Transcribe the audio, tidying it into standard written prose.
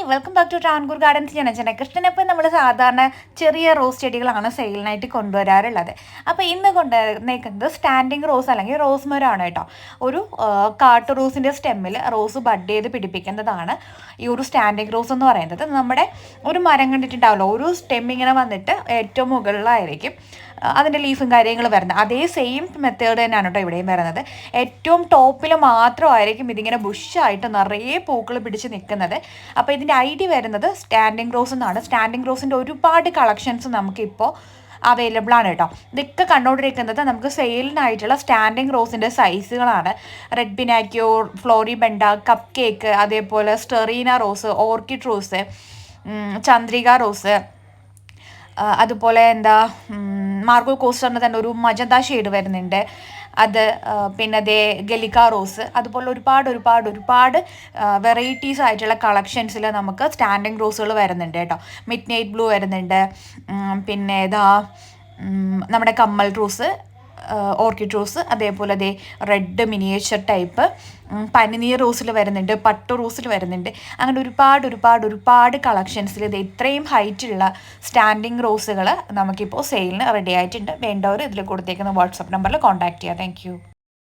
Welcome back to Travancore Gardens. ഞാൻ ജനകൃഷ്ണനപ്പം നമ്മൾ സാധാരണ ചെറിയ റോസ് ചെടികളാണ് സെയിലിനായിട്ട് കൊണ്ടുവരാറുള്ളത്. അപ്പോൾ ഇന്ന് കൊണ്ടുവന്നേക്കുന്നത് സ്റ്റാൻഡിങ് റോസ് അല്ലെങ്കിൽ റോസ് മരമാണ് കേട്ടോ. ഒരു കാട്ടു റോസിൻ്റെ സ്റ്റെമ്മിൽ റോസ് ബഡ് ചെയ്ത് പിടിപ്പിക്കുന്നതാണ് ഈ ഒരു സ്റ്റാൻഡിങ് റോസ് എന്ന് പറയുന്നത്. നമ്മുടെ ഒരു മരം കണ്ടിട്ടുണ്ടാവല്ലോ, ഒരു സ്റ്റെം ഇങ്ങനെ വന്നിട്ട് ഏറ്റവും മുകളിലായിരിക്കും അതിൻ്റെ ലീഫും കാര്യങ്ങളും വരുന്നത്. അതേ സെയിം മെത്തേഡ് തന്നെയാണ് കേട്ടോ ഇവിടെയും വരുന്നത്. ഏറ്റവും ടോപ്പിൽ മാത്രമായിരിക്കും ഇതിങ്ങനെ ബുഷായിട്ട് നിറയെ പൂക്കൾ പിടിച്ച് നിൽക്കുന്നത്. അപ്പോൾ ഇതിൻ്റെ ഐഡിയ വരുന്നത് സ്റ്റാൻഡിങ് റോസ് എന്നാണ്. സ്റ്റാൻഡിങ് റോസിൻ്റെ ഒരുപാട് കളക്ഷൻസ് നമുക്കിപ്പോൾ അവൈലബിൾ ആണ് കേട്ടോ. ഇതൊക്കെ കണ്ടുകൊണ്ടിരിക്കുന്നത് നമുക്ക് സെയിലിനായിട്ടുള്ള സ്റ്റാൻഡിങ് റോസിൻ്റെ സൈസുകളാണ്. റെഡ് ബിനാക്യോർ, ഫ്ലോറിബെൻഡ, കപ്പ് കേക്ക്, അതേപോലെ സ്റ്റെറീന rose, orchid rose, Chandrika rose, അതുപോലെ മാർഗോ കോസ്റ്ററിന് തന്നെ ഒരു മജന്ത ഷെയ്ഡ് വരുന്നുണ്ട്. അത് പിന്നെ അതേ ഗലിക്ക റോസ്, അതുപോലെ ഒരുപാട് വെറൈറ്റീസ് ആയിട്ടുള്ള കളക്ഷൻസിൽ നമുക്ക് സ്റ്റാൻഡിങ് റോസുകൾ വരുന്നുണ്ട് കേട്ടോ. മിഡ് നൈറ്റ് ബ്ലൂ വരുന്നുണ്ട്, പിന്നെ നമ്മുടെ കമ്മൽ റോസ്, ഓർക്കിഡ് റോസ്, അതേപോലെ റെഡ് മിനിയേച്ചർ ടൈപ്പ്, പനിനീർ റോസിൽ വരുന്നുണ്ട്, പട്ടു റോസിൽ വരുന്നുണ്ട്. അങ്ങനെ ഒരുപാട് കളക്ഷൻസിൽ ഇത്രയും ഹൈറ്റുള്ള സ്റ്റാൻഡിങ് റോസുകൾ നമുക്കിപ്പോൾ സെയിലിന് റെഡി ആയിട്ടുണ്ട്. വേണ്ടവർ ഇതിൽ കൊടുത്തേക്കുന്ന വാട്സപ്പ് നമ്പറിൽ കോൺടാക്ട് ചെയ്യുക. താങ്ക്